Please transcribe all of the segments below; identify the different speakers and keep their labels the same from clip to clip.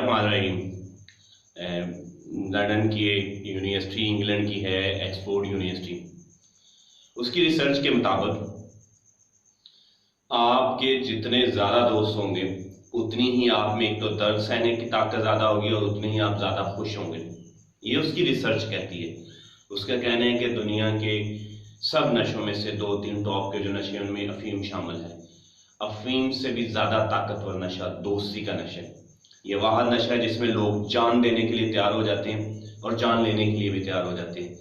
Speaker 1: बिस्मिल्लाहिर्रहमानिर्रहीम। लंदन की एक यूनिवर्सिटी, इंग्लैंड की है ऑक्सफोर्ड यूनिवर्सिटी, उसकी रिसर्च के मुताबिक आपके जितने ज़्यादा दोस्त होंगे उतनी ही आप में एक तो दर्द सहने की ताकत ज़्यादा होगी और उतनी ही आप ज़्यादा खुश होंगे। ये उसकी रिसर्च कहती है। उसका कहना है कि दुनिया के सब नशों में से 2-3 टॉप के जो नशे उनमें अफीम शामिल है। अफीम से भी ज़्यादा ताकतवर नशा दोस्ती का नशा है। ये वह नशा है जिसमें लोग जान देने के लिए तैयार हो जाते हैं और जान लेने के लिए भी तैयार हो जाते हैं।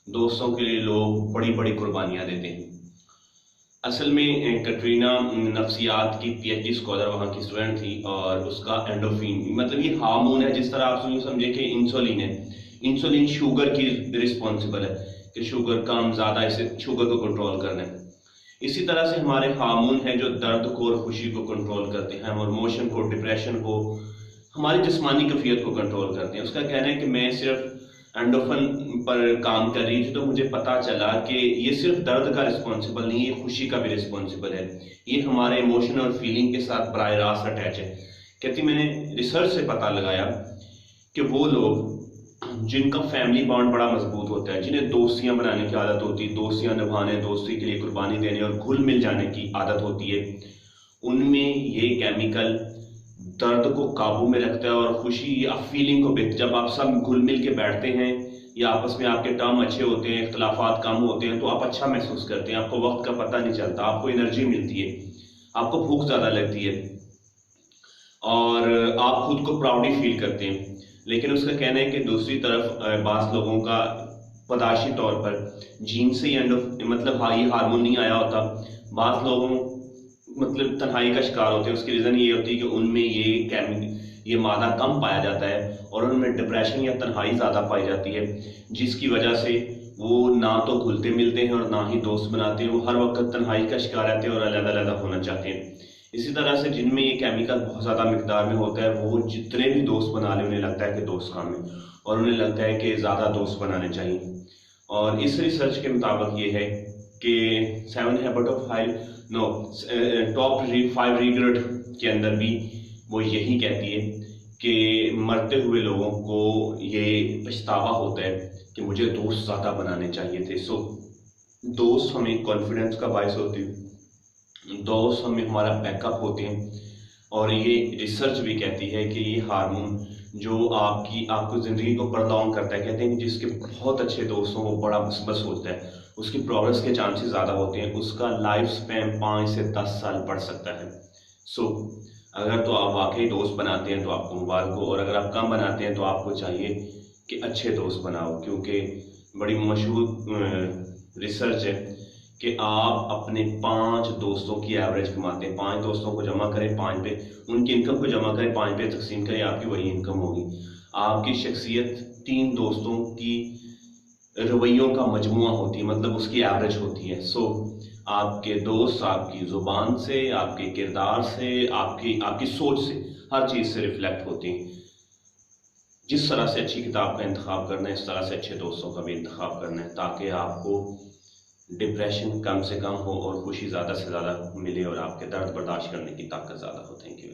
Speaker 1: दोस्तों के लिए लोग बड़ी बड़ी कुर्बानियां देते हैं। असल में कैटरीना नफ्सियात की पीएचडी स्कॉलर वहाँ की स्टूडेंट थी और उसका एंडोफिन मतलब ये हार्मोन है, जिस तरह आप समझे कि इंसुलिन है। इंसुलिन शुगर की रिस्पॉन्सिबल है कि शुगर कम ज़्यादा, इसे शुगर को कंट्रोल करना है। इसी तरह से हमारे हार्मोन है जो दर्द को और खुशी को कंट्रोल करते हैं और इमोशन को, डिप्रेशन को, हमारी जिस्मानी कैफियत को कंट्रोल करते हैं। उसका कहना है कि मैं सिर्फ एंडोफिन पर काम कर रही थी तो मुझे पता चला कि ये सिर्फ दर्द का रिस्पॉन्सिबल नहीं, ये खुशी का भी रिस्पॉन्सिबल है। ये हमारे इमोशन और फीलिंग के साथ बराह रास्त अटैच है। कहती मैंने रिसर्च से पता लगाया कि वो लोग जिनका फैमिली बॉन्ड बड़ा मजबूत होता है, जिन्हें दोस्तियां बनाने की आदत होती है, दोस्तियां निभाने, दोस्ती के लिए कुर्बानी देने और घुल मिल जाने की आदत होती है, उनमें ये केमिकल दर्द को काबू में रखता है और खुशी या फीलिंग को बेहतर। जब आप सब घुल मिल के बैठते हैं या आपस में आपके टर्म अच्छे होते हैं, इख्तलाफात कम होते हैं, तो आप अच्छा महसूस करते हैं, आपको वक्त का पता नहीं चलता, आपको एनर्जी मिलती है, आपको भूख ज़्यादा लगती है और आप खुद को प्राउडी फील करते हैं। लेकिन उसका कहना है कि दूसरी तरफ बास लोगों का पदाशी तौर पर जीन से मतलब ये हार्मोन नहीं आया होता। बास लोगों मतलब तन्हाई का शिकार होते हैं। उसकी रीज़न ये होती है कि उनमें ये मादा कम पाया जाता है और उनमें डिप्रेशन या तन्हाई ज़्यादा पाई जाती है, जिसकी वजह से वो ना तो घुलते मिलते हैं और ना ही दोस्त बनाते हैं। वो हर वक्त तन्हाई का शिकार रहते हैं और अलग-अलग होना चाहते हैं। इसी तरह से जिनमें ये केमिकल बहुत ज़्यादा मिकदार में होता है, वो जितने भी दोस्त बना ले उन्हें लगता है कि दोस्त काम है और उन्हें लगता है कि ज़्यादा दोस्त बनाने चाहिए। और इस रिसर्च के मुताबिक ये है कि 7 हैबिट ऑफ टॉप 5 रिग्रेट के अंदर भी वो यही कहती है कि मरते हुए लोगों को ये पछतावा होता है कि मुझे दोस्त ज़्यादा बनाने चाहिए थे। दोस्त हमें कॉन्फिडेंस का बायस होते हैं, दोस्त हमें हमारा बैकअप होते हैं। और ये रिसर्च भी कहती है कि ये हार्मोन जो आपको ज़िंदगी को प्रलॉन्ग करता है। कहते हैं कि जिसके बहुत अच्छे दोस्त हों वो बड़ा बस होता है, उसकी प्रोग्रेस के चांसेस ज़्यादा होते हैं, उसका लाइफ स्पैन 5 से 10 साल बढ़ सकता है। अगर तो आप वाकई दोस्त बनाते हैं तो आपको मुबारक हो, और अगर आप कम बनाते हैं तो आपको चाहिए कि अच्छे दोस्त बनाओ, क्योंकि बड़ी मशहूर रिसर्च है कि आप अपने 5 दोस्तों की एवरेज कमाते हैं। 5 दोस्तों को जमा करें, 5 पे उनकी इनकम को जमा करें, 5 पे तकसीम करें, आपकी वही इनकम होगी। आपकी शख्सियत 3 दोस्तों की रवैयों का मजमुआ होती है, मतलब उसकी एवरेज होती है। आपके दोस्त आपकी ज़ुबान से, आपके किरदार से, आपकी सोच से, हर चीज़ से रिफ्लेक्ट होती हैं। जिस तरह से अच्छी किताब का इंतखाब करना है, इस तरह से अच्छे दोस्तों का भी इंतखाब करना है, ताकि आपको डिप्रेशन कम से कम हो और खुशी ज़्यादा से ज़्यादा मिले और आपके दर्द बर्दाश्त करने की ताकत ज़्यादा हो। Thank you.